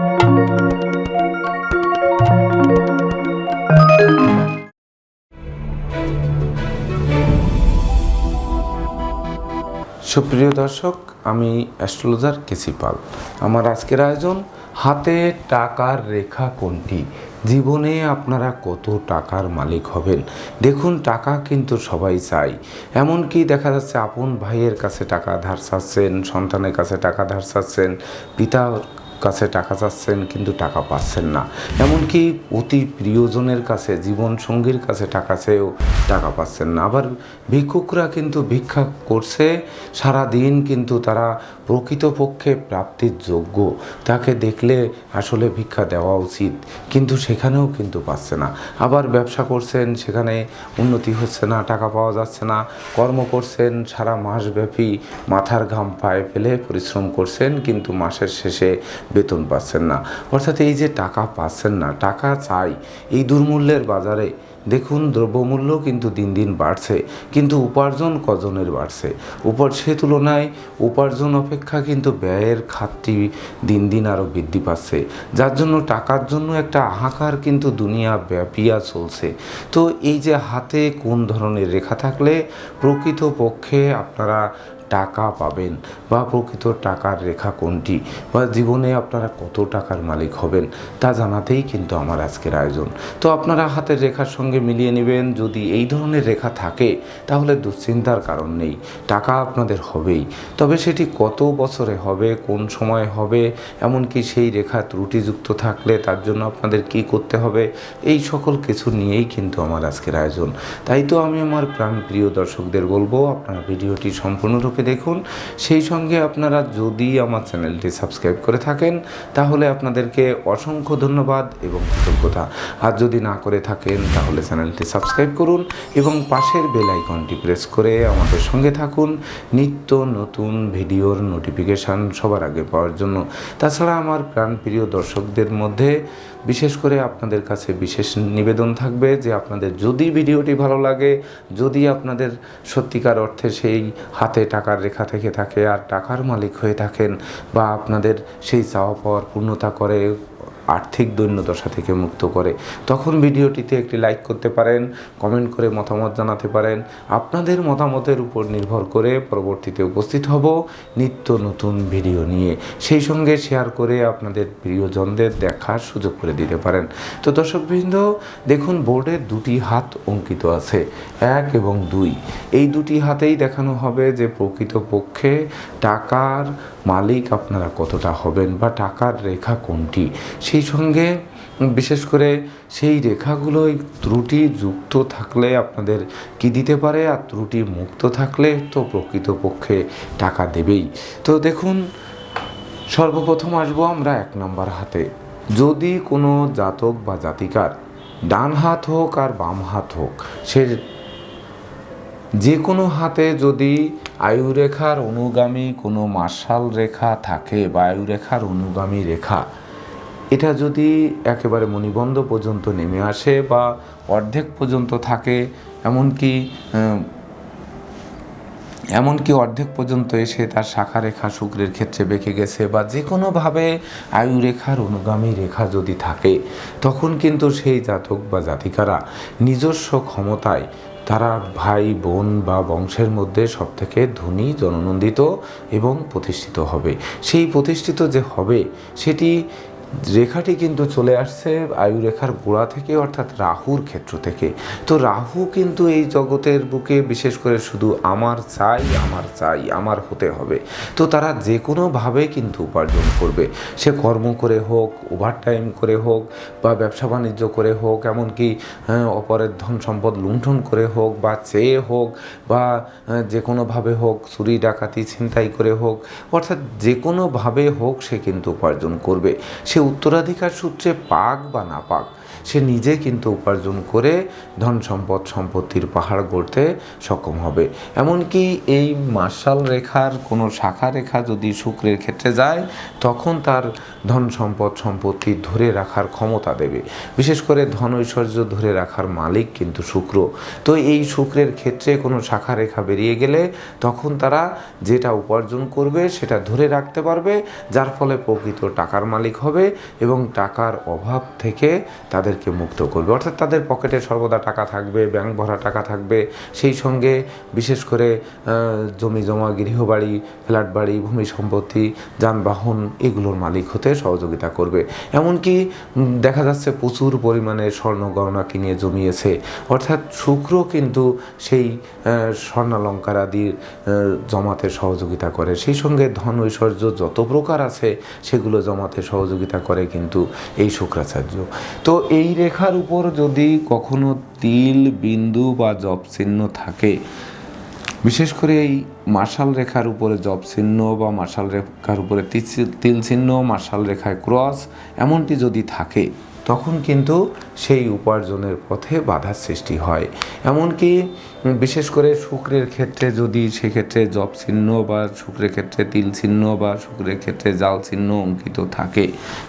সুপ্রিয় দর্শক, আমি অ্যাস্ট্রোলজার কেসি পাল। আমার আজকের আয়োজন, হাতে টাকার রেখা কোনটি, জীবনে আপনারা কত টাকার মালিক হবেন। দেখুন, টাকা কিন্তু সবাই চাই। এমনকি দেখা যাচ্ছে আপন ভাইয়ের কাছে টাকা ধার চাচ্ছেন, সন্তানের কাছে টাকা ধার চাচ্ছেন, পিতার কাছে টাকা চাচ্ছেন, কিন্তু টাকা পাচ্ছেন না। এমনকি অতি প্রিয়জনের কাছে, জীবনসঙ্গীর কাছে টাকা চেয়েও টাকা পাচ্ছেন না। আবার ভিক্ষুকরা কিন্তু ভিক্ষা করছে সারা দিন, কিন্তু তারা প্রকৃতপক্ষে প্রাপ্তির যোগ্য। তাকে দেখলে আসলে ভিক্ষা দেওয়া উচিত, কিন্তু সেখানেও কিন্তু পাচ্ছে না। আবার ব্যবসা করছেন, সেখানে উন্নতি হচ্ছে না, টাকা পাওয়া যাচ্ছে না। কর্ম করছেন, সারা মাসব্যাপী মাথার ঘাম পায়ে ফেলে পরিশ্রম করছেন, কিন্তু মাসের শেষে বেতন পাচ্ছেন না। অর্থাৎ এই যে টাকা পাচ্ছেন না, টাকা চাই। এই দুর্মূল্যের বাজারে দেখুন, দ্রব্যমূল্য কিন্তু দিন দিন বাড়ছে, কিন্তু উপার্জন কজনের বাড়ছে? সে তুলনায় উপার্জন অপেক্ষা কিন্তু ব্যয়ের খাতটি দিন দিন আরও বৃদ্ধি পাচ্ছে, যার জন্য টাকার জন্য একটা হাহাকার কিন্তু দুনিয়া ব্যাপিয়া চলছে। তো এই যে হাতে কোন ধরনের রেখা থাকলে প্রকৃতপক্ষে আপনারা টাকা পাবেন, বা প্রকৃত টাকার রেখা কোনটি, বা জীবনে আপনারা কত টাকার মালিক হবেন, তা জানাতেই কিন্তু আমার আজকের আয়োজন। তো আপনারা হাতের রেখার সঙ্গে মিলিয়ে নেবেন। যদি এই ধরনের রেখা থাকে তাহলে দুশ্চিন্তার কারণ নেই, টাকা আপনাদের হবেই। তবে সেটি কত বছরে হবে, কোন সময় হবে, এমনকি সেই রেখা ত্রুটিযুক্ত থাকলে তার জন্য আপনাদের কি করতে হবে, এই সকল কিছু নিয়েই কিন্তু আমার আজকের আয়োজন। তাই তো আমি আমার প্রিয় দর্শকদের বলবো, আপনারা ভিডিওটি সম্পূর্ণরূপে দেখুন। সেই সঙ্গে আপনারা যদি আমার চ্যানেলটি সাবস্ক্রাইব করে থাকেন তাহলে আপনাদেরকে অসংখ্য ধন্যবাদ এবং কৃতজ্ঞতা। আর যদি না করে থাকেন তাহলে চ্যানেলটি সাবস্ক্রাইব করুন এবং পাশের বেল আইকনটি প্রেস করে আমাদের সঙ্গে থাকুন, নিত্য নতুন ভিডিওর নোটিফিকেশান সবার আগে পাওয়ার জন্য। তাছাড়া আমার প্রাণপ্রিয় দর্শকদের মধ্যে বিশেষ করে আপনাদের কাছে বিশেষ নিবেদন থাকবে যে আপনাদের যদি ভিডিওটি ভালো লাগে, যদি আপনাদের সত্যিকার অর্থে সেই হাতে টাকার রেখা থেকে থাকে আর টাকার মালিক হয়ে থাকেন, বা আপনাদের সেই চাওয়া পাওয়ার পূর্ণতা করে, আর্থিক দৈন্যদশা থেকে মুক্ত করে, তখন ভিডিওটিতে একটি লাইক করতে পারেন, কমেন্ট করে মতামত জানাতে পারেন। আপনাদের মতামতের উপর নির্ভর করে পরবর্তীতে উপস্থিত হব নিত্য নতুন ভিডিও নিয়ে। সেই সঙ্গে শেয়ার করে আপনাদের প্রিয়জনদের দেখার সুযোগ করে দিতে পারেন। তো দর্শকবৃন্দ, দেখুন, বোর্ডে দুটি হাত অঙ্কিত আছে, 1 এবং 2। এই দুটি হাতেই দেখানো হবে যে প্রকৃতপক্ষে টাকার মালিক আপনারা কতটা হবেন, বা টাকার রেখা কোনটি। সেই সঙ্গে বিশেষ করে সেই রেখাগুলোই ত্রুটিযুক্ত থাকলে আপনাদের কি দিতে পারে, আর ত্রুটি মুক্ত থাকলে তো প্রকৃতপক্ষে টাকা দেবেই। তো দেখুন, সর্বপ্রথম আসবো আমরা 1 নম্বর হাতে। যদি কোনো জাতক বা জাতিকার ডান হাত হোক আর বাম হাত হোক, সে যে কোনো হাতে যদি আয়ুরেখার অনুগামী কোনো মার্শাল রেখা থাকে, বা আয়ুরেখার অনুগামী রেখা, এটা যদি একেবারে মণিবন্ধ পর্যন্ত নেমে আসে বা অর্ধেক পর্যন্ত থাকে, এমনকি অর্ধেক পর্যন্ত এসে তার শাখা রেখা শুক্রের ক্ষেত্রে বেঁকে গেছে, বা যে কোনোভাবে আয়ুরেখার অনুগামী রেখা যদি থাকে, তখন কিন্তু সেই জাতক বা জাতিকারা নিজস্ব ক্ষমতায় তারা ভাই বোন বা বংশের মধ্যে সবথেকে ধনী, জননন্দিত এবং প্রতিষ্ঠিত হবে। সেই প্রতিষ্ঠিত যে হবে, সেটি রেখাটি কিন্তু চলে আসছে আয়ুরেখার গোড়া থেকে, অর্থাৎ রাহুর ক্ষেত্র থেকে। তো রাহু কিন্তু এই জগতের বুকে বিশেষ করে শুধু আমার চাই, আমার চাই, আমার হতে হবে। তো তারা যে কোনোভাবে কিন্তু উপার্জন করবে, সে কর্ম করে হোক, ওভারটাইম করে হোক, বা ব্যবসা বাণিজ্য করে হোক, এমনকি অপরের ধন সম্পদ লুণ্ঠন করে হোক, বা চেয়ে হোক, বা যে কোনোভাবে হোক, চুরি ডাকাতি ছিনতাই করে হোক, অর্থাৎ যে কোনোভাবে হোক সে কিন্তু উপার্জন করবে। সে উত্তরাধিকার সূত্রে পাক বা না পাক, সে নিজে কিন্তু উপার্জন করে ধন সম্পদ সম্পত্তির পাহাড় গড়তে সক্ষম হবে। এমনকি এই মার্শাল রেখার কোনো শাখা রেখা যদি শুক্রের ক্ষেত্রে যায়, তখন তার ধন সম্পদ সম্পত্তি ধরে রাখার ক্ষমতা দেবে। বিশেষ করে ধন ঐশ্বর্য ধরে রাখার মালিক কিন্তু শুক্র। তো এই শুক্রের ক্ষেত্রে কোনো শাখা রেখা বেরিয়ে গেলে তখন তারা যেটা উপার্জন করবে সেটা ধরে রাখতে পারবে, যার ফলে প্রকৃত টাকার মালিক হবে এবং টাকার অভাব থেকে তাদেরকে মুক্ত করবে। অর্থাৎ তাদের পকেটে সর্বদা টাকা থাকবে, ব্যাংক ভরা টাকা থাকবে, সেই সঙ্গে বিশেষ করে জমি জমা, গৃহবাড়ি, ফ্ল্যাট বাড়ি, ভূমি সম্পত্তি, যানবাহন এগুলোর মালিক হতে সহযোগিতা করবে। এমনকি দেখা যাচ্ছে প্রচুর পরিমাণে স্বর্ণ গয়না কিনে জমিয়েছে, অর্থাৎ শুক্র কিন্তু সেই স্বর্ণালঙ্কার আদির জমাতে সহযোগিতা করে। সেই সঙ্গে ধন ঐশ্বর্য যত প্রকার আছে সেগুলো জমাতে সহযোগিতা করে কিন্তু এই শুক্রাচার্য। তো এই রেখার উপর যদি কখনো তিল, বিন্দু বা জপ চিহ্ন থাকে, বিশেষ করে এই মার্শাল রেখার উপরে জপ চিহ্ন বা মার্শাল রেখার উপরে তিল চিহ্ন, মার্শাল রেখায় ক্রস এমনটি যদি থাকে, তখন কিন্তু সেই উপার্জনের পথে বাধার সৃষ্টি হয়। এমনকি বিশেষ করে শুক্রের ক্ষেত্রে যদি সেক্ষেত্রে জপ চিহ্ন বা শুক্রের ক্ষেত্রে তিল চিহ্ন বা শুক্রের ক্ষেত্রে জাল চিহ্ন অঙ্কিত থাকে,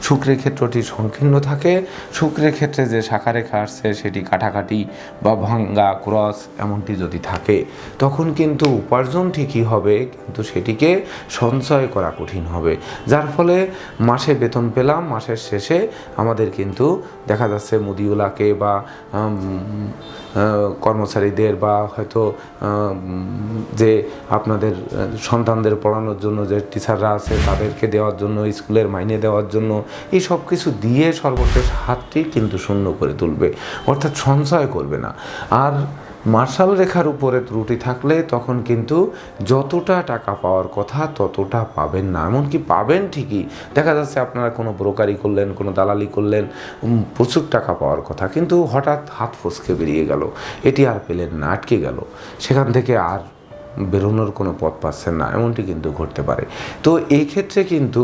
শুক্রের ক্ষেত্রটি সংকীর্ণ থাকে, শুক্রের ক্ষেত্রে যে শাখা রেখা আসছে সেটি কাটাকাটি বা ভাঙ্গা, ক্রস এমনটি যদি থাকে, তখন কিন্তু উপার্জন ঠিকই হবে কিন্তু সেটিকে সঞ্চয় করা কঠিন হবে। যার ফলে মাসে বেতন পেলাম, মাসের শেষে আমাদের কিন্তু দেখা যাচ্ছে মুদিওয়ালাকে বা কর্মচারীদের বা হয়তো যে আপনাদের সন্তানদের পড়ানোর জন্য যে টিচাররা আছে তাদেরকে দেওয়ার জন্য, স্কুলের মাইনে দেওয়ার জন্য, এই সব কিছু দিয়ে সর্বশেষ হাতটি কিন্তু শূন্য করে তুলবে, অর্থাৎ সঞ্চয় করবে না। আর মার্শাল রেখার উপরে ত্রুটি থাকলে তখন কিন্তু যতটা টাকা পাওয়ার কথা ততটা পাবেন না। এমনকি পাবেন ঠিকই, দেখা যাচ্ছে আপনারা কোনো ব্রোকারি করলেন, কোনো দালালি করলেন, প্রচুর টাকা পাওয়ার কথা, কিন্তু হঠাৎ হাত ফসকে বেরিয়ে গেল, এটি আর পেলেন না, আটকে গেল, সেখান থেকে আর বেরোনোর কোনো পথ পাচ্ছেন না, এমনটি কিন্তু ঘটতে পারে। তো এই ক্ষেত্রে কিন্তু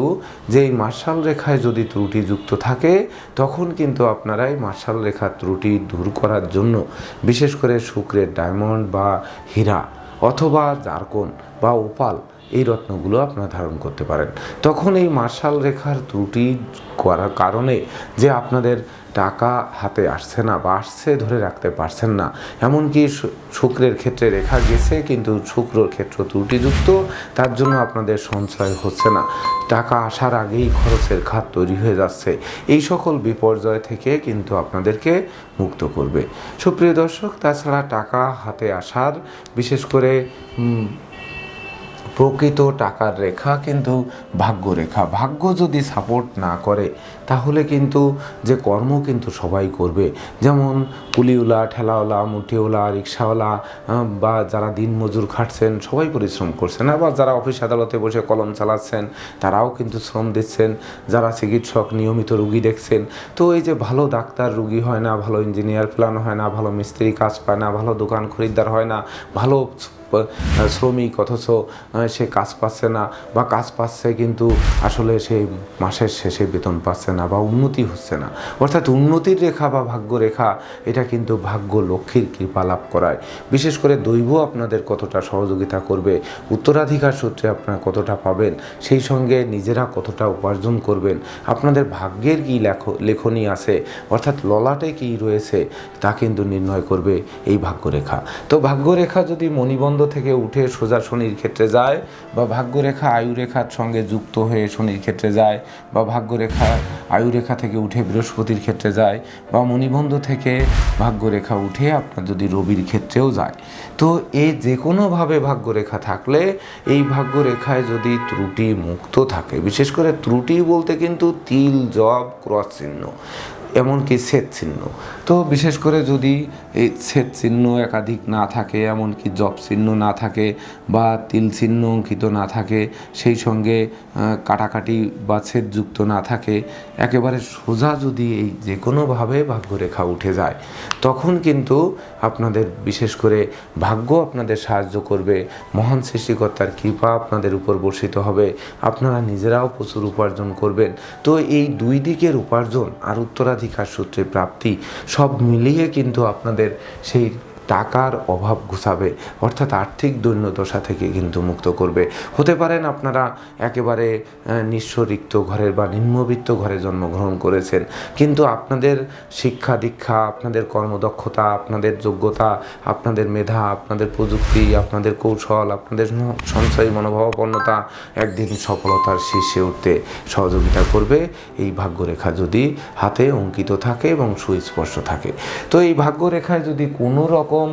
যে এই মার্শাল রেখায় যদি ত্রুটি যুক্ত থাকে, তখন কিন্তু আপনারা এই মার্শাল রেখার ত্রুটি দূর করার জন্য বিশেষ করে শুক্রের ডায়মন্ড বা হীরা অথবা জারকন বা ওপাল এই রত্নগুলো আপনারা ধারণ করতে পারেন। তখন এই মার্শাল রেখার ত্রুটি করার কারণে যে আপনাদের টাকা হাতে আসছে না বা আসছে ধরে রাখতে পারছেন না, এমনকি শুক্রের ক্ষেত্রে রেখা গেছে কিন্তু শুক্রর ক্ষেত্র ত্রুটিযুক্ত, তার জন্য আপনাদের সঞ্চয় হচ্ছে না, টাকা আসার আগেই খরচের খাত তৈরি হয়ে যাচ্ছে, এই সকল বিপর্যয় থেকে কিন্তু আপনাদেরকে মুক্ত করবে। সুপ্রিয় দর্শক, তাছাড়া টাকা হাতে আসার বিশেষ করে প্রকৃত টাকার রেখা কিন্তু ভাগ্য রেখা। ভাগ্য যদি সাপোর্ট না করে তাহলে কিন্তু যে কর্ম কিন্তু সবাই করবে, যেমন কুলিওয়ালা, ঠেলাওয়ালা, মুঠিওয়ালা, রিক্সাওয়ালা বা যারা দিন মজুর খাটছেন সবাই পরিশ্রম করছেন, আবার যারা অফিস আদালতে বসে কলম চালাচ্ছেন তারাও কিন্তু শ্রম দিচ্ছেন, যারা চিকিৎসক নিয়মিত রুগী দেখছেন। তো এই যে ভালো ডাক্তার রুগী হয় না, ভালো ইঞ্জিনিয়ার প্ল্যান হয় না, ভালো মিস্ত্রি কাজ পায় না, ভালো দোকান খরিদ্দার হয় না, ভালো শ্রমিক অথচ সে কাজ পাচ্ছে না, বা কাজ পাচ্ছে কিন্তু আসলে সে মাসের শেষে বেতন পাচ্ছে না বা উন্নতি হচ্ছে না। অর্থাৎ উন্নতির রেখা বা ভাগ্য রেখা এটা কিন্তু ভাগ্য লক্ষ্মীর কৃপা লাভ করায়। বিশেষ করে দৈব আপনাদের কতটা সহযোগিতা করবে, উত্তরাধিকার সূত্রে আপনারা কতটা পাবেন, সেই সঙ্গে নিজেরা কতটা উপার্জন করবেন, আপনাদের ভাগ্যের কী লেখনী আছে অর্থাৎ ললাটে কী রয়েছে তা কিন্তু নির্ণয় করবে এই ভাগ্যরেখা। তো ভাগ্যরেখা যদি মণিবন্ধ থেকে উঠে সোজা শনির ক্ষেত্রে যায়, বা ভাগ্যরেখা আয়ুরেখার সঙ্গে যুক্ত হয়ে শনির ক্ষেত্রে যায়, বা ভাগ্যরেখা আয়ুরেখা থেকে উঠে বৃহস্পতির ক্ষেত্রে যায়, বা মণিবন্ধ থেকে ভাগ্যরেখা উঠে আপনার যদি রবির ক্ষেত্রেও যায়, তো এই যে কোনোভাবে ভাগ্যরেখা থাকলে এই ভাগ্যরেখায় যদি ত্রুটি মুক্ত থাকে, বিশেষ করে ত্রুটি বলতে কিন্তু তিল, জব, ক্রস চিহ্ন, এমনকি ছেদ চিহ্ন, তো বিশেষ করে যদি এই ছেদ চিহ্ন একাধিক না থাকে, এমনকি জব চিহ্ন না থাকে বা তিল চিহ্ন অঙ্কিত না থাকে, সেই সঙ্গে কাটাকাটি বা ছেদযুক্ত না থাকে, একেবারে সোজা যদি এই যে কোনোভাবে ভাগ্যরেখা উঠে যায়, তখন কিন্তু আপনাদের বিশেষ করে ভাগ্য আপনাদের সাহায্য করবে, মহান সৃষ্টিকর্তার কৃপা আপনাদের উপর বর্ষিত হবে, আপনারা নিজেরাও প্রচুর উপার্জন করবেন। তো এই দুই দিকের উপার্জন আর উত্তরাধিকার সূত্রে প্রাপ্তি সব মিলিয়ে কিন্তু আপনাদের সেই টাকার অভাব ঘুচাবে, অর্থাৎ আর্থিক দৈন্যদশা থেকে কিন্তু মুক্ত করবে। হতে পারেন আপনারা একেবারে নিঃস্ব রিক্ত ঘরের বা নিম্নবিত্ত ঘরে জন্মগ্রহণ করেছেন, কিন্তু আপনাদের শিক্ষা দীক্ষা, আপনাদের কর্মদক্ষতা, আপনাদের যোগ্যতা, আপনাদের মেধা, আপনাদের প্রযুক্তি, আপনাদের কৌশল, আপনাদের সঞ্চয়ী মনোভাবাপন্নতা একদিন সফলতার শীর্ষে উঠতে সহযোগিতা করবে এই ভাগ্যরেখা যদি হাতে অঙ্কিত থাকে এবং সুস্পষ্ট থাকে। তো এই ভাগ্যরেখায় যদি কোনো রকম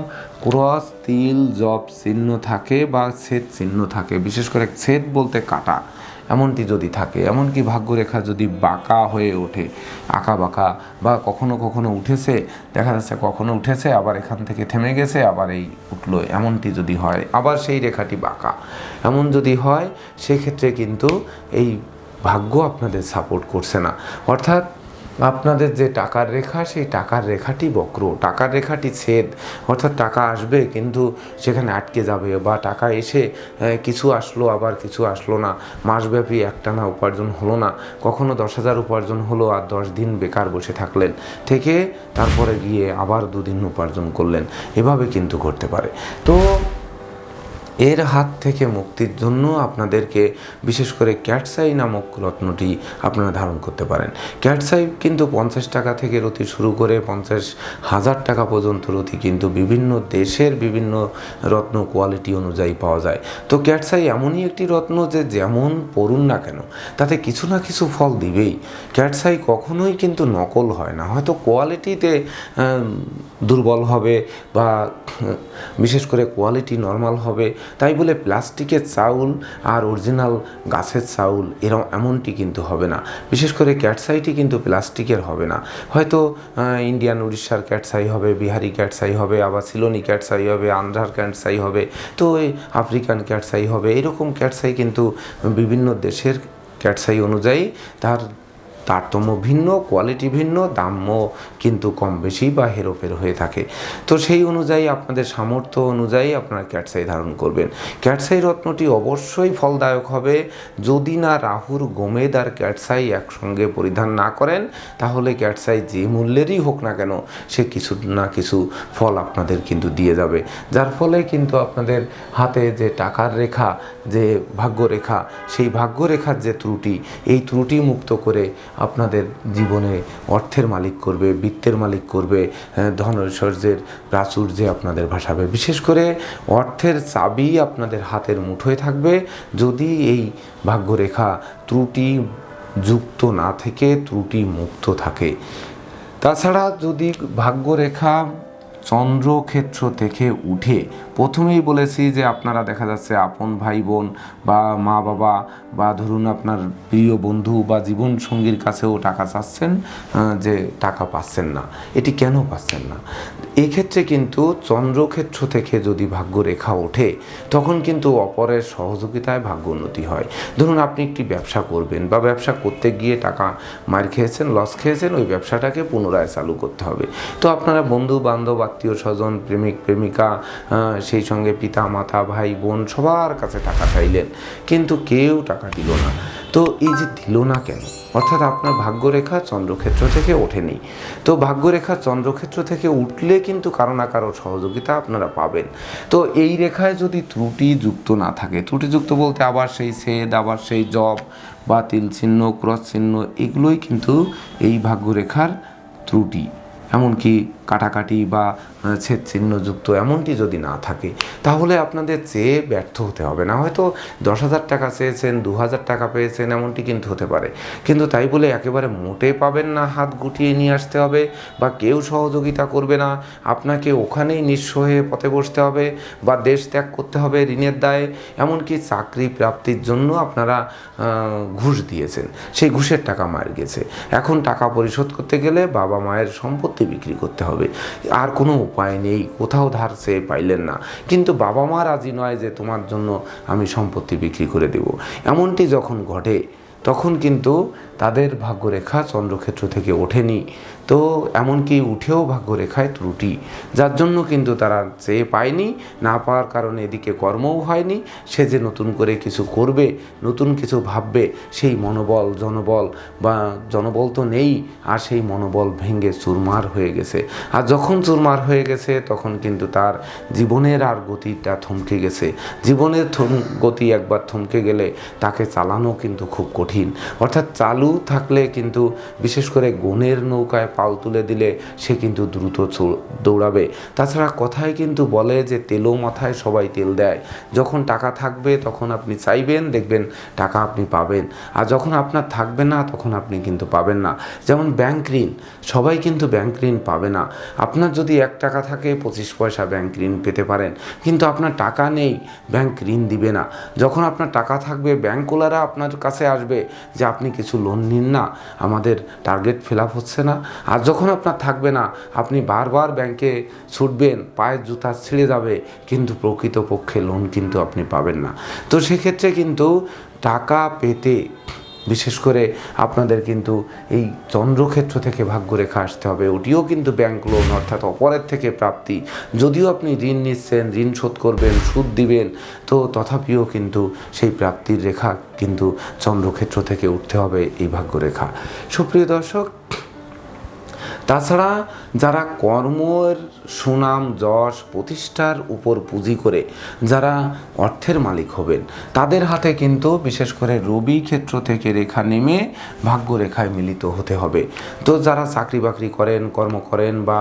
ক্রস, তিল, জব চিহ্ন থাকে বা ছেদ চিহ্ন থাকে, বিশেষ করে ছেদ বলতে কাটা, এমনটি যদি থাকে, এমনকি ভাগ্যরেখা যদি বাঁকা হয়ে ওঠে, আঁকা বাঁকা, বা কখনো কখনো উঠেছে, দেখা যাচ্ছে কখনো উঠেছে আবার এখান থেকে থেমে গেছে আবার এই উঠলো, এমনটি যদি হয়, আবার সেই রেখাটি বাঁকা, এমন যদি হয়, সেক্ষেত্রে কিন্তু এই ভাগ্য আপনাদের সাপোর্ট করছে না। অর্থাৎ আপনাদের যে টাকার রেখা, সেই টাকার রেখাটি বক্র, টাকার রেখাটি ছেদ, অর্থাৎ টাকা আসবে কিন্তু সেখানে আটকে যাবে, বা টাকা এসে কিছু আসলো আবার কিছু আসলো না, মাসব্যাপী একটানা উপার্জন হলো না, কখনো 10,000 উপার্জন হলো আর 10 দিন বেকার বসে থাকলেন, থেকে তারপরে গিয়ে আবার 2 দিন উপার্জন করলেন, এভাবে কিন্তু ঘটতে পারে। তো এর হাত থেকে মুক্তির জন্য আপনাদেরকে বিশেষ করে ক্যাটসাই নামক রত্নটি আপনারা ধারণ করতে পারেন। ক্যাটসাই কিন্তু 50 টাকা থেকে রতি শুরু করে 50,000 টাকা পর্যন্ত রতি কিন্তু বিভিন্ন দেশের বিভিন্ন রত্ন কোয়ালিটি অনুযায়ী পাওয়া যায়। তো ক্যাটসাই এমনই একটি রত্ন যে যেমন পড়ুন না কেন তাতে কিছু না কিছু ফল দিবেই। ক্যাটসাই কখনোই কিন্তু নকল হয় না, হয়তো কোয়ালিটিতে দুর্বল হবে বা বিশেষ করে কোয়ালিটি নর্মাল হবে, তাই বলে প্লাস্টিকের চাউল আর অরিজিনাল গাছের চাউল এমনটি কিন্তু হবে না। বিশেষ করে ক্যাটসাইটি কিন্তু প্লাস্টিকের হবে না, হয়তো ইন্ডিয়ান উড়িষ্যার ক্যাটসাই হবে, বিহারি ক্যাটসাই হবে, আবার সিলোনি ক্যাটসাই হবে, আন্ধ্রার ক্যাটসাই হবে, তো এই আফ্রিকান ক্যাটসাই হবে। এরকম ক্যাটসাই কিন্তু বিভিন্ন দেশের ক্যাটসাই অনুযায়ী তার তারতম্য ভিন্ন, কোয়ালিটি ভিন্ন, দামও কিন্তু কম বেশি বা হেরফের হয়ে থাকে। তো সেই অনুযায়ী আপনাদের সামর্থ্য অনুযায়ী আপনারা ক্যাটসাই ধারণ করবেন। ক্যাটসাই রত্নটি অবশ্যই ফলদায়ক হবে, যদি না রাহুর গোমেদ আর ক্যাটসাই একসঙ্গে পরিধান না করেন, তাহলে ক্যাটসাই যে মূল্যেরই হোক না কেন সে কিছু না কিছু ফল আপনাদের কিন্তু দিয়ে যাবে, যার ফলে কিন্তু আপনাদের হাতে যে টাকার রেখা, যে ভাগ্যরেখা, সেই ভাগ্যরেখার যে ত্রুটি, এই ত্রুটি মুক্ত করে আপনাদের জীবনে অর্থের মালিক করবে, বৃত্তের মালিক করবে, ধন ঐশ্বর্যের প্রাচুর্যে আপনাদের ভাসাবে। বিশেষ করে অর্থের চাবি আপনাদের হাতের মুঠোয় থাকবে যদি এই ভাগ্যরেখা ত্রুটি যুক্ত না থেকে ত্রুটি মুক্ত থাকে। তাছাড়া যদি ভাগ্যরেখা চন্দ্রক্ষেত্র থেকে উঠে, প্রথমেই বলেছি যে আপনারা দেখা যাচ্ছে আপন ভাই বোন বা মা বাবা বা ধরুন আপনার প্রিয় বন্ধু বা জীবন সঙ্গীর কাছেও টাকা চাচ্ছেন, যে টাকা পাচ্ছেন না, এটি কেন পাচ্ছেন না? এক্ষেত্রে কিন্তু চন্দ্রক্ষেত্র থেকে যদি ভাগ্যরেখা ওঠে, তখন কিন্তু অপরের সহযোগিতায় ভাগ্য উন্নতি হয়। ধরুন আপনি একটি ব্যবসা করবেন বা ব্যবসা করতে গিয়ে টাকা মার খেয়েছেন, লস খেয়েছেন, ওই ব্যবসাটাকে পুনরায় চালু করতে হবে। তো আপনারা বন্ধু বান্ধব, আত্মীয় স্বজন, প্রেমিক প্রেমিকা, সেই সঙ্গে পিতা মাতা, ভাই বোন সবার কাছে টাকা চাইলেন, কিন্তু কেউ টাকা দিল না। তো এই যে দিল না কেন? অর্থাৎ আপনার ভাগ্যরেখা চন্দ্রক্ষেত্র থেকে ওঠেনি। তো ভাগ্যরেখা চন্দ্রক্ষেত্র থেকে উঠলে কিন্তু কারো না কারো সহযোগিতা আপনারা পাবেন। তো এই রেখায় যদি ত্রুটি যুক্ত না থাকে, ত্রুটিযুক্ত বলতে আবার সেই ছেদ, আবার সেই জব বা তিল চিহ্ন, ক্রস চিহ্ন, এগুলোই কিন্তু এই ভাগ্যরেখার ত্রুটি। এমনকি কাটাকাটি বা ছেদ চিহ্নযুক্ত এমনটি যদি না থাকে, তাহলে আপনাদের চেয়ে ব্যর্থ হতে হবে না। হয়তো 10,000 টাকা চেয়েছেন, 2,000 টাকা পেয়েছেন, এমনটি কিন্তু হতে পারে, কিন্তু তাই বলে একেবারে মোটে পাবেন না, হাত গুটিয়ে নিয়ে আসতে হবে বা কেউ সহযোগিতা করবে না, আপনাকে ওখানেই নিঃস্ব হয়ে পথে বসতে হবে বা দেশ ত্যাগ করতে হবে ঋণের দায়ে। এমনকি চাকরি প্রাপ্তির জন্য আপনারা ঘুষ দিয়েছেন, সেই ঘুষের টাকা মার গেছে, এখন টাকা পরিশোধ করতে গেলে বাবা মায়ের সম্পত্তি বিক্রি করতে হবে, আর কোনো উপায় নেই, কোথাও ধার চেয়ে পাইলেন না, কিন্তু বাবা মা রাজি নয় যে তোমার জন্য আমি সম্পত্তি বিক্রি করে দেব। এমনটি যখন ঘটে, তখন কিন্তু তাদের ভাগ্যরেখা চন্দ্রক্ষেত্র থেকে ওঠেনি, তো এমনকি উঠেও ভাগ্যরেখায় ত্রুটি, যার জন্য কিন্তু তারা চেয়ে পায়নি, না পাওয়ার কারণে এদিকে কর্মও হয়নি। সে যে নতুন করে কিছু করবে, নতুন কিছু ভাববে, সেই জনবল তো নেই, আর সেই মনোবল ভেঙে চুরমার হয়ে গেছে। আর যখন চুরমার হয়ে গেছে তখন কিন্তু তার জীবনের আর গতিটা থমকে গেছে। জীবনের গতি একবার থমকে গেলে তাকে চালানো কিন্তু খুব কঠিন। অর্থাৎ চালু থাকলে কিন্তু, বিশেষ করে গুণের নৌকায় পাল তুলে দিলে সে কিন্তু দ্রুত দৌড়াবে। তাছাড়া কথায় কিন্তু বলে যে তেলও মাথায় সবাই তেল দেয়। যখন টাকা থাকবে তখন আপনি চাইবেন, দেখবেন টাকা আপনি পাবেন, আর যখন আপনার থাকবে না তখন আপনি কিন্তু পাবেন না। যেমন ব্যাংক ঋণ, সবাই কিন্তু ব্যাংক ঋণ পাবে না। আপনার যদি 1 টাকা থাকে 25 পয়সা ব্যাংক ঋণ পেতে পারেন, কিন্তু আপনার টাকা নেই, ব্যাংক ঋণ দিবে না। যখন আপনার টাকা থাকবে ব্যাংকওয়ালারা আপনার কাছে আসবে যে আপনি কিছু লোন নিন না, আমাদের টার্গেট ফিল আপ হচ্ছে না। আর যখন আপনার থাকবে না, আপনি বারবার ব্যাংকে ছুটবেন, পায়ের জুতা ছিঁড়ে যাবে, কিন্তু প্রকৃতপক্ষে লোন কিন্তু আপনি পাবেন না। তো সেক্ষেত্রে কিন্তু টাকা পেতে বিশেষ করে আপনাদের কিন্তু এই চন্দ্রক্ষেত্র থেকে ভাগ্যরেখা আসতে হবে। ওটিও কিন্তু ব্যাংক লোন, অর্থাৎ অপরের থেকে প্রাপ্তি। যদিও আপনি ঋণ নিচ্ছেন, ঋণ শোধ করবেন, সুদ দিবেন, তো তথাপিও কিন্তু সেই প্রাপ্তির রেখা কিন্তু চন্দ্রক্ষেত্র থেকে উঠতে হবে, এই ভাগ্যরেখা। সুপ্রিয় দর্শক, তাছাড়া যারা কর্মের সুনাম যশ প্রতিষ্ঠার উপর পুঁজি করে যারা অর্থের মালিক হবেন, তাদের হাতে কিন্তু বিশেষ করে রবি ক্ষেত্র থেকে রেখা নেমে ভাগ্যরেখায় মিলিত হতে হবে। তো যারা চাকরি বাকরি করেন, কর্ম করেন, বা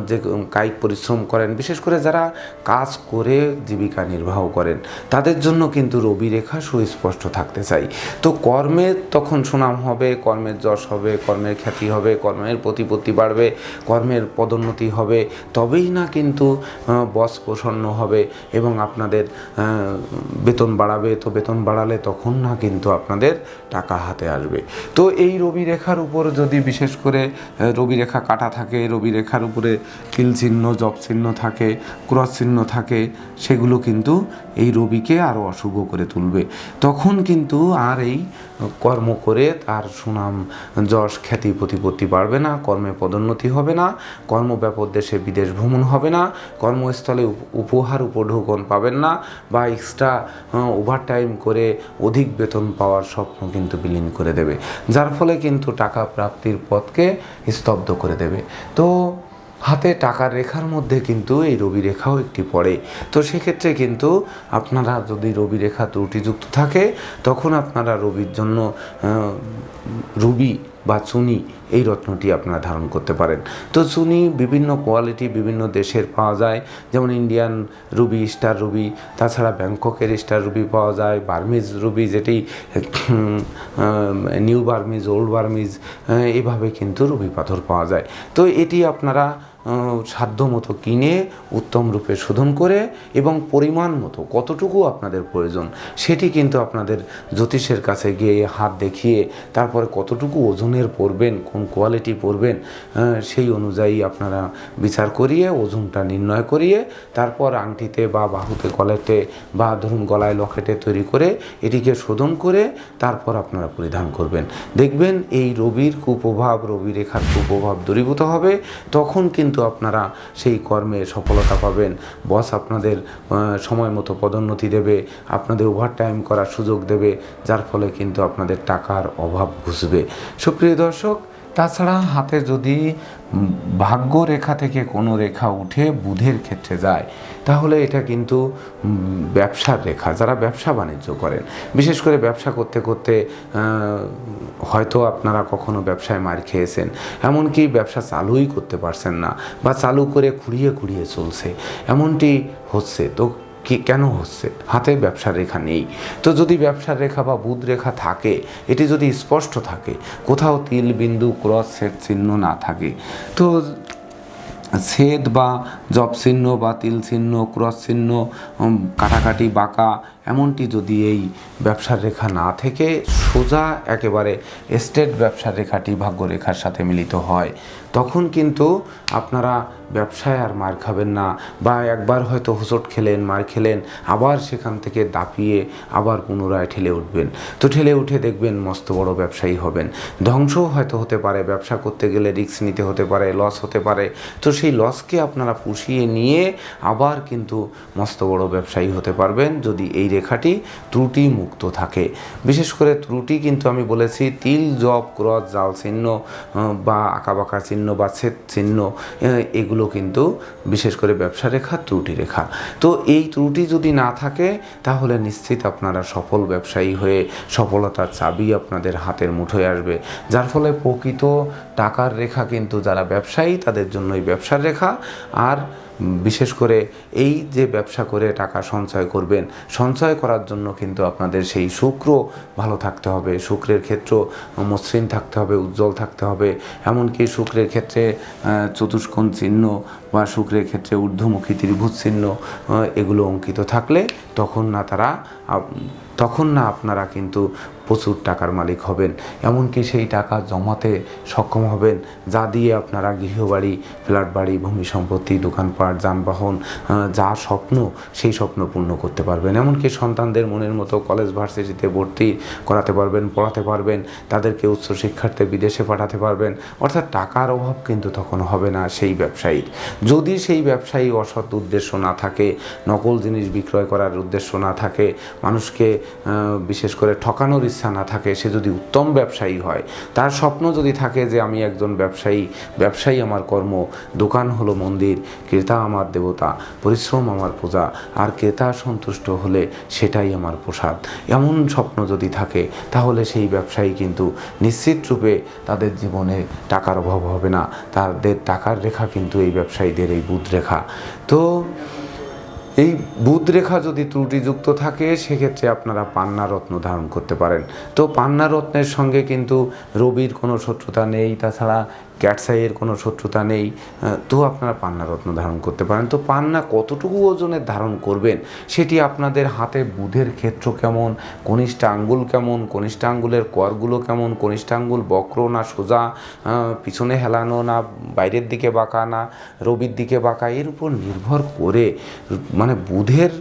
যে কায়িক পরিশ্রম করেন, বিশেষ করে যারা কাজ করে জীবিকা নির্বাহ করেন, তাদের জন্য কিন্তু রবি রেখা সুস্পষ্ট থাকতে চাই। তো কর্মের তখন সুনাম হবে, কর্মের যশ হবে, কর্মের খ্যাতি হবে, কর্মের প্রতিপত্তি বাড়বে, কর্মের পদোন্নতি হবে, তবেই না কিন্তু বস প্রসন্ন হবে এবং আপনাদের বেতন বাড়াবে। তো বেতন বাড়ালে তখন না কিন্তু আপনাদের টাকা হাতে আসবে। তো এই রবি রেখার উপর যদি বিশেষ করে রবি রেখা কাটা থাকে, রবি রেখার উপরে তিল চিহ্ন, জপ চিহ্ন থাকে, ক্রস চিহ্ন থাকে, সেগুলো কিন্তু এই রবিকে আরও অশুভ করে তুলবে। তখন কিন্তু আর এই কর্ম করে তার সুনাম যশ খ্যাতি প্রতিপত্তি বাড়বে না, কর্মে পদোন্নতি হবে না, কর্মব্যাপক দেশে বিদেশ ভ্রমণ হবে না, কর্মস্থলে উপহার উপঢৌকন পাবেন না, বা এক্সট্রা ওভারটাইম করে অধিক বেতন পাওয়ার স্বপ্ন কিন্তু বিলীন করে দেবে, যার ফলে কিন্তু টাকা প্রাপ্তির পথকে স্তব্ধ করে দেবে। তো হাতে টাকার রেখার মধ্যে কিন্তু এই রবি রেখাও একটি পড়ে। তো সেক্ষেত্রে কিন্তু আপনারা যদি রবি রেখা ত্রুটিযুক্ত থাকে, তখন আপনারা রবির জন্য রুবি বা চুনি এই রত্নটি আপনারা ধারণ করতে পারেন। তো চুনি বিভিন্ন কোয়ালিটি বিভিন্ন দেশের পাওয়া যায়, যেমন ইন্ডিয়ান রুবি, স্টার রুবি, তাছাড়া ব্যাংককের স্টার রুবি পাওয়া যায়, বার্মিজ রুবি যেটি নিউ বার্মিজ, ওল্ড বার্মিজ, এইভাবে কিন্তু রুবি পাথর পাওয়া যায়। তো এটি আপনারা সাধ্য মতো কিনে উত্তম রূপে শোধন করে এবং পরিমাণ মতো কতটুকু আপনাদের প্রয়োজন সেটি কিন্তু আপনাদের জ্যোতিষের কাছে গিয়ে হাত দেখিয়ে তারপরে কতটুকু ওজনের পরবেন, কোন কোয়ালিটি পরবেন, সেই অনুযায়ী আপনারা বিচার করিয়ে ওজনটা নির্ণয় করিয়ে তারপর আংটিতে বা বাহুতে, গলাতে বা ধরুন গলায় লকেটে তৈরি করে এটিকে শোধন করে তারপর আপনারা পরিধান করবেন। দেখবেন এই রবির কুপ্রভাব, রবি রেখার কুপ্রভাব দূরীভূত হবে। তখন কিন্তু আপনারা সেই কর্মে সফলতা পাবেন, বস আপনাদের সময় মতো পদোন্নতি দেবে, আপনাদের ওভারটাইম করার সুযোগ দেবে, যার ফলে কিন্তু আপনাদের টাকার অভাব ঘুচবে। সুপ্রিয় দর্শক, তাছাড়া হাতে যদি ভাগ্য রেখা থেকে কোনো রেখা উঠে বুধের ক্ষেত্রে যায়, তাহলে এটা কিন্তু ব্যবসার রেখা। যারা ব্যবসা বাণিজ্য করেন, বিশেষ করে ব্যবসা করতে করতে হয়তো আপনারা কখনো ব্যবসায় মার খেয়েছেন, এমনকি ব্যবসা চালুই করতে পারছেন না, বা চালু করে খুঁড়িয়ে খুঁড়িয়ে চলছে, এমনটি হচ্ছে। তো কেন হচ্ছে? হাতে ব্যবসার রেখা নেই। তো যদি ব্যবসার রেখা বা বুধ রেখা থাকে, এটি যদি স্পষ্ট থাকে, কোথাও তিল বিন্দু ক্রস সেট চিহ্ন না থাকে, তো ছেদ বা জব চিহ্ন বা তিল চিহ্ন, ক্রস চিহ্ন, কাটাকাটি বাঁকা এমনটি যদি এই ব্যবসার রেখা না থেকে সোজা একেবারে স্ট্রেট ব্যবসার রেখাটি ভাগ্যরেখার সাথে মিলিত হয়, তখন কিন্তু আপনারা ব্যবসায় আর মার খাবেন না, বা একবার হয়তো হোঁচট খেলেন, মার খেলেন, আবার সেখান থেকে দাপিয়ে আবার পুনরায় ঠেলে উঠবেন। তো ঠেলে উঠে দেখবেন মস্ত বড় ব্যবসায়ী হবেন। ধ্বংসও হয়তো হতে পারে, ব্যবসা করতে গেলে রিস্ক নিতে হতে পারে, লস হতে পারে। তো সেই লসকে আপনারা পুষিয়ে নিয়ে আবার কিন্তু মস্ত বড় ব্যবসায়ী হতে পারবেন যদি এই রেখাটি ত্রুটি মুক্ত থাকে। বিশেষ করে ত্রুটি কিন্তু আমি বলেছি তিল, জব, ক্রস, জাল চিহ্ন বা আঁকাবাঁকা চিহ্ন বা ছেদ চিহ্ন, এগুলো কিন্তু বিশেষ করে ব্যবসা রেখা ত্রুটি রেখা। তো এই ত্রুটি যদি না থাকে তাহলে নিশ্চিত আপনারা সফল ব্যবসায়ী হয়ে সফলতার চাবি আপনাদের হাতের মুঠোয় আসবে। যার ফলে প্রকৃত টাকার রেখা কিন্তু যারা ব্যবসায়ী তাদের জন্যই ব্যবসার রেখা। আর বিশেষ করে এই যে ব্যবসা করে টাকা সঞ্চয় করবেন, সঞ্চয় করার জন্য কিন্তু আপনাদের সেই শুক্র ভালো থাকতে হবে, শুক্রের ক্ষেত্র মসৃণ থাকতে হবে, উজ্জ্বল থাকতে হবে। এমনকি শুক্রের ক্ষেত্রে চতুষ্কোণ চিহ্ন বা শুক্রের ক্ষেত্রে ঊর্ধ্বমুখী ত্রিভুজ চিহ্ন এগুলো অঙ্কিত থাকলে তখন না আপনারা কিন্তু প্রচুর টাকার মালিক হবেন। এমনকি সেই টাকা জমাতে সক্ষম হবেন যা দিয়ে আপনারা গৃহবাড়ি, ফ্ল্যাট বাড়ি, ভূমি সম্পত্তি, দোকানপাট, যানবাহন, যা স্বপ্ন সেই স্বপ্ন পূর্ণ করতে পারবেন। এমনকি সন্তানদের মনের মতো কলেজ ভার্সিটিতে ভর্তি করাতে পারবেন, পড়াতে পারবেন, তাদেরকে উচ্চশিক্ষার্থে বিদেশে পাঠাতে পারবেন। অর্থাৎ টাকার অভাব কিন্তু তখন হবে না সেই ব্যবসায়ীর। যদি সেই ব্যবসায়ী অসৎ উদ্দেশ্য না থাকে, নকল জিনিস বিক্রয় করার উদ্দেশ্য না থাকে, মানুষকে বিশেষ করে ঠকানোর ইচ্ছা না থাকে, সে যদি উত্তম ব্যবসায়ী হয়, তার স্বপ্ন যদি থাকে যে আমি একজন ব্যবসায়ী আমার কর্ম, দোকান হলো মন্দির, ক্রেতা আমার দেবতা, পরিশ্রম আমার পূজা, আর ক্রেতা সন্তুষ্ট হলে সেটাই আমার প্রসাদ, এমন স্বপ্ন যদি থাকে তাহলে সেই ব্যবসায়ী কিন্তু নিশ্চিত রূপে তাদের জীবনে টাকার অভাব হবে না। তাদের টাকার রেখা কিন্তু এই ব্যবসায়ীদের এই বুধ রেখা। তো এই বুধ রেখা যদি ত্রুটিযুক্ত থাকে সেক্ষেত্রে আপনারা পান্না রত্ন ধারণ করতে পারেন। তো পান্না রত্নের সঙ্গে কিন্তু রবির কোনো শত্রুতা নেই, তাছাড়া ক্যাটসাইয়ের কোনো শত্রুতা নেই। তো আপনারা পান্না রত্ন ধারণ করতে পারেন। তো পান্না কতটুকু ওজনের ধারণ করবেন সেটি আপনাদের হাতে বুধের ক্ষেত্র কেমন, কনিষ্ঠ আঙ্গুল কেমন, কনিষ্ঠ আঙ্গুলের করগুলো কেমন, কনিষ্ঠ আঙ্গুল বক্র না সোজা, পিছনে হেলানো না বাইরের দিকে বাঁকা না রবির দিকে বাঁকা, এর উপর নির্ভর করে মানে বুধের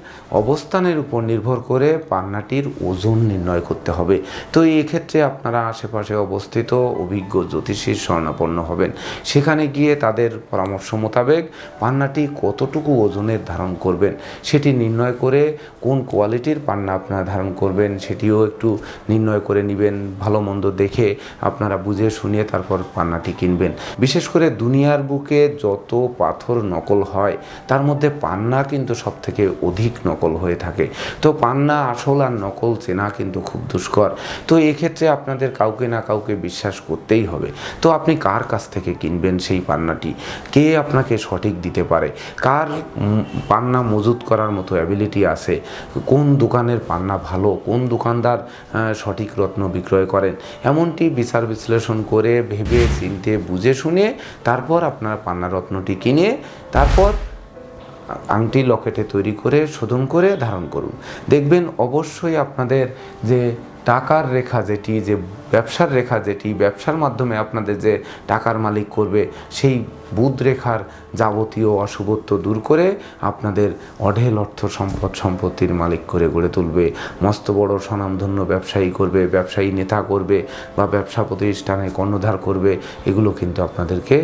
অবস্থানের উপর নির্ভর করে পান্নাটির ওজন নির্ণয় করতে হবে। তো এক্ষেত্রে আপনারা আশেপাশে অবস্থিত অভিজ্ঞ জ্যোতিষীর শরণাপন্ন হবেন। সেখানে গিয়ে তাদের পরামর্শ মোতাবেক পান্নাটি কতটুকু ওজনের ধারণ করবেন সেটি নির্ণয় করে কোন কোয়ালিটির পান্না আপনারা ধারণ করবেন সেটিও একটু নির্ণয় করে নেবেন। ভালো মন্দ দেখে আপনারা বুঝে শুনিয়ে তারপর পান্নাটি কিনবেন। বিশেষ করে দুনিয়ার বুকে যত পাথর নকল হয় তার মধ্যে পান্না কিন্তু সবথেকে অধিক নকল হয়ে থাকে। তো পান্না আসল আর নকল চেনা কিন্তু খুব দুষ্কর। তো এক্ষেত্রে আপনাদের কাউকে না কাউকে বিশ্বাস করতেই হবে। তো আপনি কার কাছ থেকে কিনবেন সেই পান্নাটি, কে আপনাকে সঠিক দিতে পারে, কার পান্না মজুত করার মতো অ্যাবিলিটি আছে, কোন দোকানের পান্না ভালো, কোন দোকানদার সঠিক রত্ন বিক্রয় করেন, এমনটি বিচার বিশ্লেষণ করে ভেবে চিনতে বুঝে শুনে তারপর আপনারা পান্না রত্নটি কিনে তারপর আংটি লকেটে তৈরি করে শোধন করে ধারণ করুন। দেখবেন অবশ্যই আপনাদের যে টাকার রেখা যেটি, যে ব্যবসার রেখা যেটি, ব্যবসার মাধ্যমে আপনাদের যে টাকার মালিক করবে সেই বুধ রেখার যাবতীয় অশুভত্ব দূর করে আপনাদের অঢেল অর্থ সম্পত্তির মালিক করে গড়ে তুলবে। মস্ত বড় স্বনামধন্য ব্যবসায়ী করবে, ব্যবসায়ী নেতা করবে বা ব্যবসা প্রতিষ্ঠানে কর্ণধার করবে। এগুলো কিন্তু আপনাদেরকে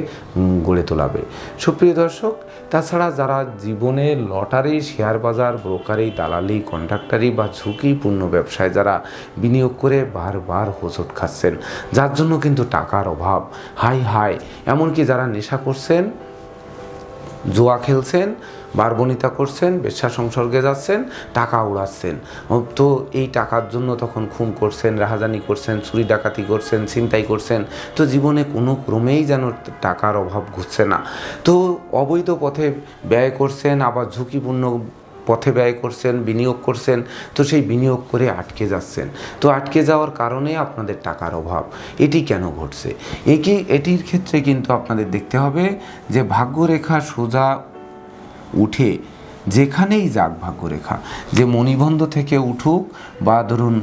গড়ে তোলাবে। সুপ্রিয় দর্শক, তাছাড়া যারা জীবনে লটারি, শেয়ার বাজার, ব্রোকারি, দালালি, কন্ট্রাক্টারি বা ঝুঁকিপূর্ণ ব্যবসায় যারা বিনিয়োগ করে বারবার হোঁচট খাচ্ছেন, যার জন্য কিন্তু টাকার অভাব, হাই এমনকি যারা নেশা করছেন, জুয়া খেলছেন, বারবনিতা করছেন, বেশ্যা সংসর্গে যাচ্ছেন, টাকা উড়াচ্ছেন, তো এই টাকার জন্য তখন খুন করছেন, রাহাজানি করছেন, চুরি ডাকাতি করছেন, ছিনতাই করছেন, তো জীবনে কোনো ক্রমেই যেন টাকার অভাব ঘুরছে না। তো অবৈধ পথে ব্যয় করছেন, আবার ঝুঁকিপূর্ণ পথে ব্যয় করছেন, বিনিয়োগ করছেন, তো সেই বিনিয়োগ করে আটকে যাচ্ছেন। তো আটকে যাওয়ার কারণে আপনাদের টাকার অভাব। এটি কেন ঘটছে? এটির ক্ষেত্রে কিন্তু আপনাদের দেখতে হবে যে ভাগ্যরেখা সোজা উঠে যেখানেই যাক ভাগ্যরেখা, যে মণিবন্ধ থেকে উঠুক বা ধরুন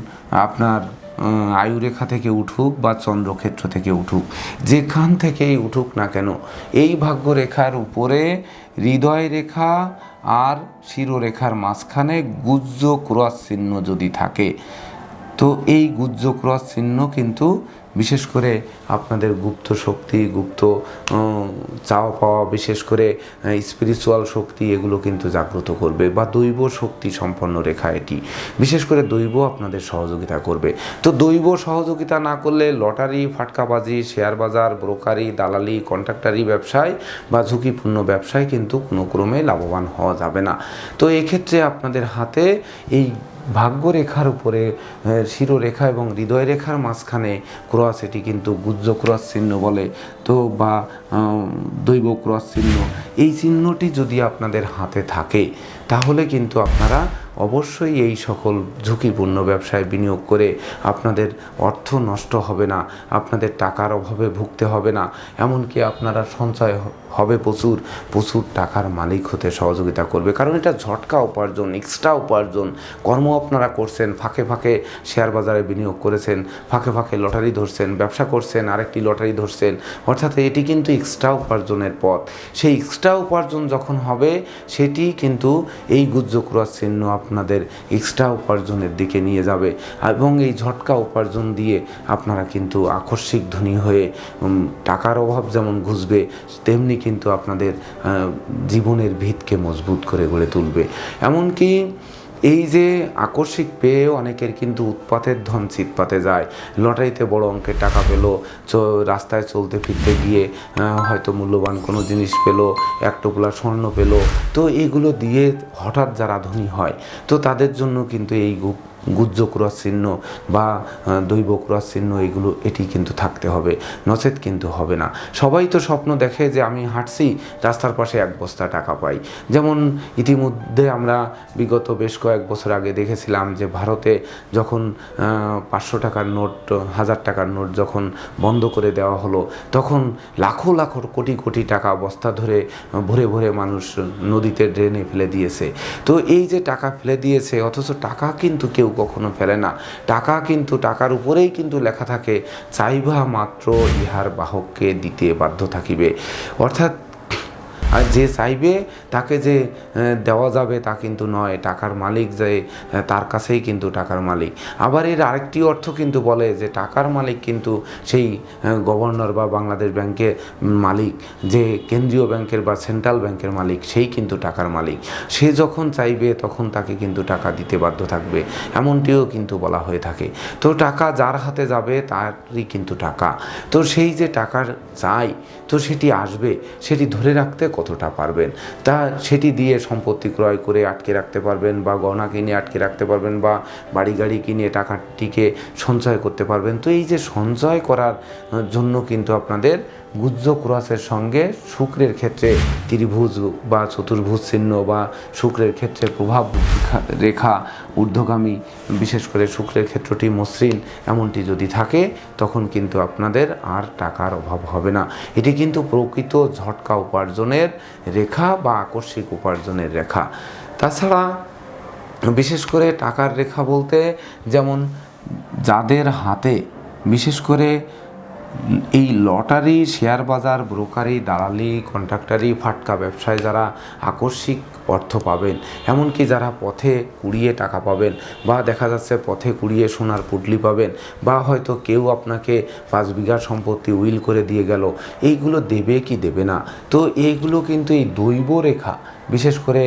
আপনার আয়ুরেখা থেকে উঠুক বা চন্দ্রক্ষেত্র থেকে উঠুক, যেখান থেকেই উঠুক না কেন, এই ভাগ্যরেখার উপরে হৃদয় রেখা আর শিরোরেখার মাঝখানে গুজ্জ ক্রস চিহ্ন যদি থাকে, তো এই গুজ্জ ক্রস চিহ্ন কিন্তু বিশেষ করে আপনাদের গুপ্ত শক্তি, গুপ্ত চাওয়া পাওয়া, বিশেষ করে স্পিরিচুয়াল শক্তি, এগুলো কিন্তু জাগ্রত করবে, বা দৈব শক্তি সম্পন্ন রেখা এটি। বিশেষ করে দৈব আপনাদের সহযোগিতা করবে। তো দৈব সহযোগিতা না করলে লটারি, ফাটকাবাজি, শেয়ার বাজার, ব্রোকারি, দালালি, কন্ট্রাক্টারি ব্যবসায় বা ঝুঁকিপূর্ণ ব্যবসায় কিন্তু কোনো ক্রমে লাভবান হওয়া যাবে না। তো এক্ষেত্রে আপনাদের হাতে এই ভাগ্যরেখার উপরে শিরোরেখা এবং হৃদয় রেখার মাঝখানে ক্রস, এটি কিন্তু গুজ্জ ক্রস চিহ্ন বলে, তো বা দৈব ক্রস চিহ্ন, এই চিহ্নটি যদি আপনাদের হাতে থাকে তাহলে কিন্তু আপনারা অবশ্যই এই সকল ঝুঁকিপূর্ণ ব্যবসায় বিনিয়োগ করে আপনাদের অর্থ নষ্ট হবে না, আপনাদের টাকার অভাবে ভুগতে হবে না, এমনকি আপনারা সঞ্চয় হবে প্রচুর প্রচুর টাকার মালিক হতে সহযোগিতা করবে। কারণ এটা ঝটকা উপার্জন, এক্সট্রা উপার্জন। কর্ম আপনারা করছেন, ফাঁকে ফাঁকে শেয়ার বাজারে বিনিয়োগ করেছেন, ফাঁকে ফাঁকে লটারি ধরছেন, ব্যবসা করছেন, আরেকটি লটারি ধরছেন, অর্থাৎ এটি কিন্তু এক্সট্রা উপার্জনের পথ। সেই এক্সট্রা উপার্জন যখন হবে সেটি কিন্তু এই গুজ্জ ক্রস চিহ্ন আপনাদের এক্সট্রা উপার্জনের দিকে নিয়ে যাবে, এবং এই ঝটকা উপার্জন দিয়ে আপনারা কিন্তু আকস্মিক ধনী হয়ে টাকার অভাব যেমন ঘুচবে, তেমনি কিন্তু আপনাদের জীবনের ভিতকে মজবুত করে গড়ে তুলবে। এমনকি এই যে আকস্মিক পেয়ে অনেকের কিন্তু উৎপাতের ধন চিৎপাতে যায়। লটারিতে বড় অঙ্কের টাকা পেলো, রাস্তায় চলতে ফিরতে গিয়ে হয়তো মূল্যবান কোনো জিনিস পেলো, এক টোপলা স্বর্ণ পেলো, তো এগুলো দিয়ে হঠাৎ যারা ধনী হয়, তো তাদের জন্য কিন্তু এই গুজ্জ ক্রস চিহ্ন বা দৈব ক্রস চিহ্ন এটি কিন্তু থাকতে হবে, নচেত কিন্তু হবে না। সবাই তো স্বপ্ন দেখে যে আমি হাঁটছি, রাস্তার পাশে এক বস্তা টাকা পাই। যেমন ইতিমধ্যে আমরা বিগত বেশ কয়েক বছর আগে দেখেছিলাম যে ভারতে যখন 500 টাকার নোট, 1000 টাকার নোট যখন বন্ধ করে দেওয়া হলো, তখন লাখো লাখো কোটি কোটি টাকা বস্তা ধরে ভরে ভরে মানুষ নদীতে ড্রেনে ফেলে দিয়েছে। তো এই যে টাকা ফেলে দিয়েছে, অথচ টাকা কিন্তু কেউ কখনো ফেলে না। টাকা কিন্তু, টাকার উপরেই কিন্তু লেখা থাকে, চাইবা মাত্র ইহার বাহককে দিতে বাধ্য থাকিবে। অর্থাৎ আর যে চাইবে তাকে যে দেওয়া যাবে তা কিন্তু নয়, টাকার মালিক যে তার কাছেই কিন্তু টাকার মালিক। আবার এর আরেকটি অর্থ কিন্তু বলে যে টাকার মালিক কিন্তু সেই গভর্নর বা বাংলাদেশ ব্যাংকের মালিক, যে কেন্দ্রীয় ব্যাংকের বা সেন্ট্রাল ব্যাংকের মালিক, সেই কিন্তু টাকার মালিক। সে যখন চাইবে তখন তাকে কিন্তু টাকা দিতে বাধ্য থাকবে, এমনটিও কিন্তু বলা হয়ে থাকে। তো টাকা যার হাতে যাবে তারই কিন্তু টাকা। তো সেই যে টাকার চাই, তো সেটি আসবে, সেটি ধরে রাখতে কতটা পারবেন, তা সেটি দিয়ে সম্পত্তি ক্রয় করে আটকে রাখতে পারবেন, বা গয়না কিনে আটকে রাখতে পারবেন, বা বাড়ি গাড়ি কিনে টাকাটিকে সঞ্চয় করতে পারবেন। তো এই যে সঞ্চয় করার জন্য কিন্তু আপনাদের গুজ্জ ক্রসের সঙ্গে শুক্রের ক্ষেত্রে ত্রিভুজ বা চতুর্ভুজ চিহ্ন, বা শুক্রের ক্ষেত্রে প্রভাব রেখা ঊর্ধ্বগামী, বিশেষ করে শুক্রের ক্ষেত্রটি মসৃণ, এমনটি যদি থাকে তখন কিন্তু আপনাদের আর টাকার অভাব হবে না। এটি কিন্তু প্রকৃত ঝটকা উপার্জনের রেখা বা আকস্মিক উপার্জনের রেখা। তাছাড়া বিশেষ করে টাকার রেখা বলতে, যেমন যাদের হাতে বিশেষ করে এই লটারি, শেয়ার বাজার, ব্রোকারি, দালালি, কন্ট্রাক্টারি, ফাটকা ব্যবসায় যারা আকস্মিক অর্থ পাবেন, এমনকি যারা পথে কুড়িয়ে টাকা পাবেন, বা দেখা যাচ্ছে পথে কুড়িয়ে সোনার পুটলি পাবেন, বা হয়তো কেউ আপনাকে 5 বিঘা সম্পত্তি উইল করে দিয়ে গেল, এইগুলো দেবে কি দেবে না। তো এইগুলো কিন্তু এই দৈব রেখা, বিশেষ করে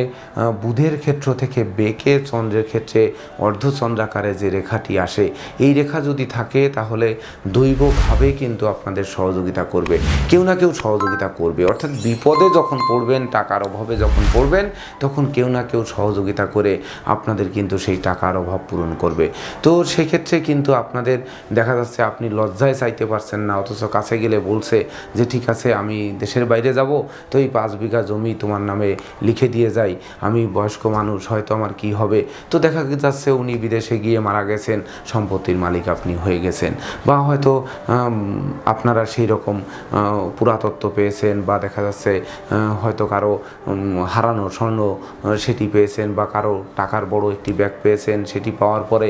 বুধের ক্ষেত্র থেকে বেঁকে চন্দ্রের ক্ষেত্রে অর্ধচন্দ্রাকারে যে রেখাটি আসে, এই রেখা যদি থাকে তাহলে দৈবভাবে কিন্তু আপনাদের সহযোগিতা করবে, কেউ না কেউ সহযোগিতা করবে। অর্থাৎ বিপদে যখন পড়বেন, টাকার অভাবে যখন পড়বেন, তখন কেউ না কেউ সহযোগিতা করে আপনাদের কিন্তু সেই টাকার অভাব পূরণ করবে। তো সেক্ষেত্রে কিন্তু আপনাদের দেখা যাচ্ছে আপনি লজ্জায় চাইতে পারছেন না, অথচ কাছে গেলে বলছে যে ঠিক আছে আমি দেশের বাইরে যাব, তো এই 5 বিঘা জমি তোমার নামে লিখে দিয়ে যাই, আমি বয়স্ক মানুষ, হয়তো আমার কি হবে। তো দেখা যাচ্ছে উনি বিদেশে গিয়ে মারা গেছেন, সম্পত্তির মালিক আপনি হয়ে গেছেন, বা হয়তো আপনারা সেই রকম পুরাতত্ত্ব পেয়েছেন, বা দেখা যাচ্ছে হয়তো কারো হারানো স্বর্ণ সেটি পেয়েছেন, বা কারো টাকার বড় একটি ব্যাগ পেয়েছেন, সেটি পাওয়ার পরে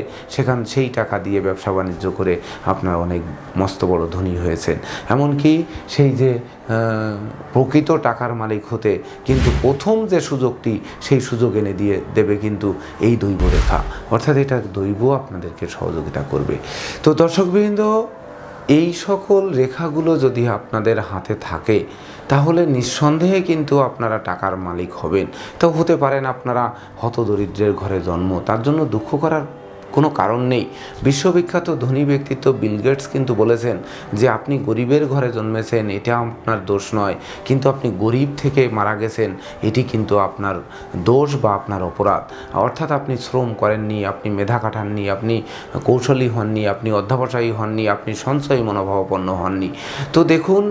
সেই টাকা দিয়ে ব্যবসা বাণিজ্য করে আপনার অনেক মস্ত বড় ধনী হয়েছেন। এমনকি সেই যে প্রকৃত টাকার মালিক হতে কিন্তু প্রথম যে সুযোগটি, সেই সুযোগ এনে দিয়ে দেবে কিন্তু এই দৈব রেখা, অর্থাৎ এটা দৈব আপনাদেরকে সহযোগিতা করবে। তো দর্শকবৃন্দ, এই সকল রেখাগুলো যদি আপনাদের হাতে থাকে তাহলে নিঃসন্দেহে কিন্তু আপনারা টাকার মালিক হবেন। তো হতে পারেন আপনারা হতদরিদ্রের ঘরে জন্ম, তার জন্য দুঃখ করার কোনো কারণ নেই। বিশ্ববিখ্যাত ধনী ব্যক্তিত্ব বিল গেটস কিন্তু বলেছেন যে আপনি গরিবের ঘরে জন্মেছেন, এটা আপনার দোষ নয়, কিন্তু আপনি গরিব থেকে মারা গেছেন, এটি কিন্তু আপনার দোষ বা আপনার অপরাধ। অর্থাৎ আপনি শ্রম করেননি, আপনি মেধা খাটাননি, আপনি কৌশলী হননি, আপনি অধ্যবসায়ী হননি, আপনি সঞ্চয়ী মনোভাবাপন্ন হননি। তো দেখুন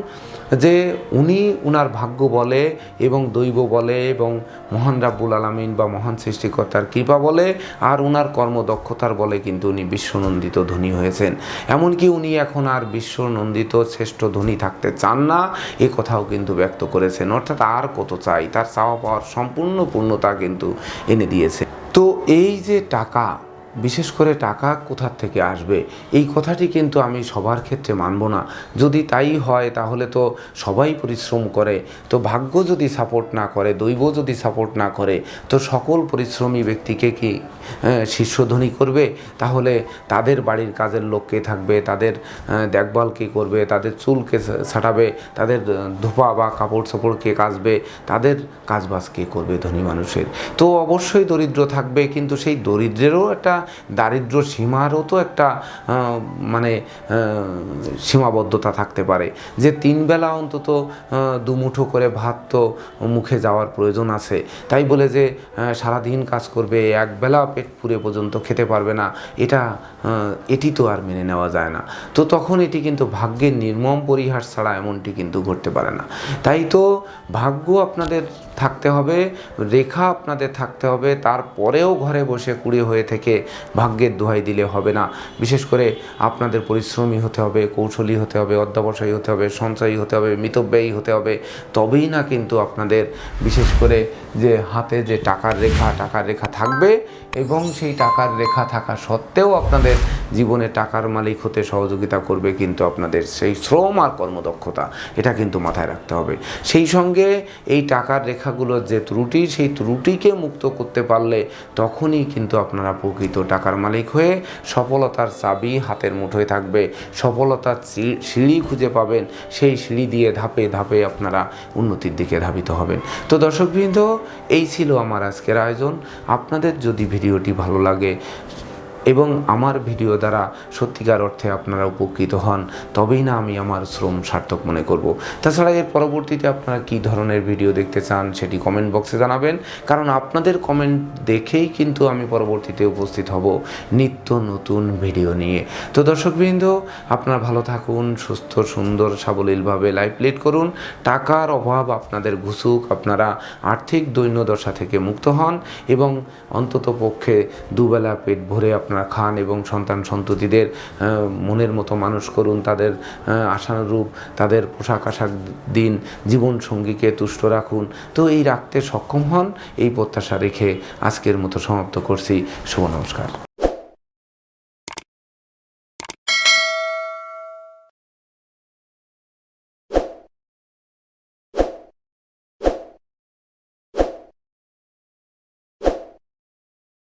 যে উনি উনার ভাগ্য বলে এবং দৈব বলে এবং মহান রাব্বুল আলামিন বা মহান সৃষ্টিকর্তার কৃপা বলে আর উনার কর্মদক্ষতার বলে কিন্তু উনি বিশ্বনন্দিত ধনী হয়েছেন। এমনকি উনি এখন আর বিশ্বনন্দিত শ্রেষ্ঠ ধনী থাকতে চান না, এ কথাও কিন্তু ব্যক্ত করেছেন। অর্থাৎ আর কত চাই, তার চাওয়া পাওয়ার সম্পূর্ণ পূর্ণতা কিন্তু এনে দিয়েছে। তো এই যে টাকা, বিশেষ করে টাকা কোথার থেকে আসবে এই কথাটি কিন্তু আমি সবার ক্ষেত্রে মানব না। যদি তাই হয় তাহলে তো সবাই পরিশ্রম করে, তো ভাগ্য যদি সাপোর্ট না করে, দৈব যদি সাপোর্ট না করে, তো সকল পরিশ্রমী ব্যক্তিকে কি শীর্ষধনী করবে? তাহলে তাদের বাড়ির কাজের লোক কে থাকবে, তাদের দেখভাল কে করবে, তাদের চুল কে ছাটাবে, তাদের ধোপা বা কাপড় চোপড় কে কাচবে, তাদের কাজবাজ কে করবে ধনী মানুষের? তো অবশ্যই দরিদ্র থাকবে, কিন্তু সেই দরিদ্রেরও একটা দারিদ্র সীমারও তো একটা সীমাবদ্ধতা থাকতে পারে, যে 3 বেলা অন্তত দুমুঠো করে ভাত তো মুখে যাওয়ার প্রয়োজন আছে। তাই বলে যে সারাদিন কাজ করবে, এক বেলা পেট পুরে পর্যন্ত খেতে পারবে না, এটি তো আর মেনে নেওয়া যায় না। তো তখন এটি কিন্তু ভাগ্যের নির্মম পরিহাস ছাড়া এমনটি কিন্তু ঘটতে পারে না। তাই তো ভাগ্য আপনাদের থাকতে হবে, রেখা আপনাদের থাকতে হবে, তারপরেও ঘরে বসে কুড়ে হয়ে থেকে ভাগ্যের দোহাই দিলে হবে না। বিশেষ করে আপনাদের পরিশ্রমী হতে হবে, কৌশলী হতে হবে, অধ্যবসায়ী হতে হবে, সঞ্চয়ী হতে হবে, মিতব্যয়ী হতে হবে। তবেই না কিন্তু আপনাদের বিশেষ করে যে হাতে যে টাকার রেখা থাকবে এবং সেই টাকার রেখা থাকা সত্ত্বেও আপনাদের জীবনে টাকার মালিক হতে সহযোগিতা করবে কিন্তু আপনাদের সেই শ্রম আর কর্মদক্ষতা, এটা কিন্তু মাথায় রাখতে হবে। সেই সঙ্গে এই টাকার রেখাগুলোর যে ত্রুটি, সেই ত্রুটিকে মুক্ত করতে পারলে তখনই কিন্তু আপনারা প্রকৃত টাকার মালিক হয়ে সফলতার চাবি হাতের মুঠোয় থাকবে, সফলতার সিঁড়ি খুঁজে পাবেন, সেই সিঁড়ি দিয়ে ধাপে ধাপে আপনারা উন্নতির দিকে ধাবিত হবেন। তো দর্শকবৃন্দ, এই ছিল আমার আজকের আয়োজন। আপনাদের যদি ভিডিওটি ভালো লাগে এবং আমার ভিডিও দ্বারা সত্যিকার অর্থে আপনারা উপকৃত হন, তবেই না আমি আমার শ্রম সার্থক মনে করব। তাছাড়া এর পরবর্তীতে আপনারা কী ধরনের ভিডিও দেখতে চান সেটি কমেন্ট বক্সে জানাবেন, কারণ আপনাদের কমেন্ট দেখেই কিন্তু আমি পরবর্তীতে উপস্থিত হব নিত্য নতুন ভিডিও নিয়ে। তো দর্শকবৃন্দ, আপনারা ভালো থাকুন, সুস্থ সুন্দর সাবলীলভাবে লাইফ লিড করুন, টাকার অভাব আপনাদের ঘুচুক, আপনারা আর্থিক দৈন্যদশা থেকে মুক্ত হন এবং অন্তত পক্ষে দুবেলা পেট ভরে আপনারা খান এবং সন্তান সন্ততিদের মনের মতো মানুষ করুন, তাদের আশানুরূপ তাদের পোশাক আশাক দিন, জীবন সঙ্গীকে তুষ্ট রাখুন। তো এই রাখতে সক্ষম হন, এই প্রত্যাশা রেখে আজকের মতো সমাপ্ত করছি। শুভ নমস্কার।